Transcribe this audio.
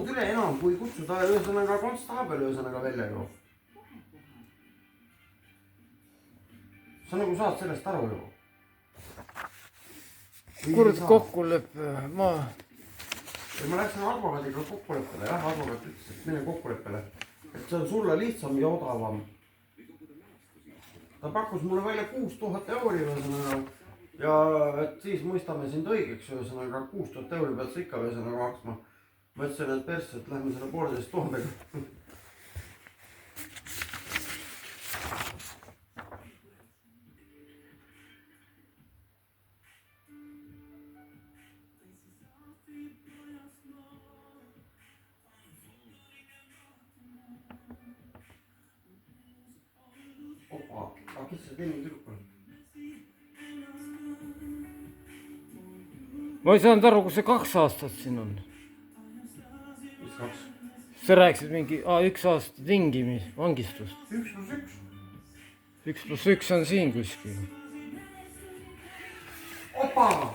lood üle enam, kui kutsuda ühesõnaga konstaabel ühesõnaga välja ju. Sa nagu saad sellest aru ju. Kurat kokkuleppe, ma läksin advokaadiga kokkuleppele, jah, advokaat ütles, et mine kokkuleppele, et see on sulle lihtsam ja odavam. Ta pakkus mulle välja 6000 euri ühesõnaga ja et siis mõistame sind õigeks ühesõnaga 6000 euri pead sa ikka ühesõnaga maksma. Ma ütlesin, et persse, et lähme selle 1500. Opa, aga kes see teine tüdruk on? ei saanud aru, kus see 2 aastat siin on. Mis 2? Sa rääkisid mingi 1 aasta tingimis, vangistust. 1+1. 1+1 on siin kuskil. Opa!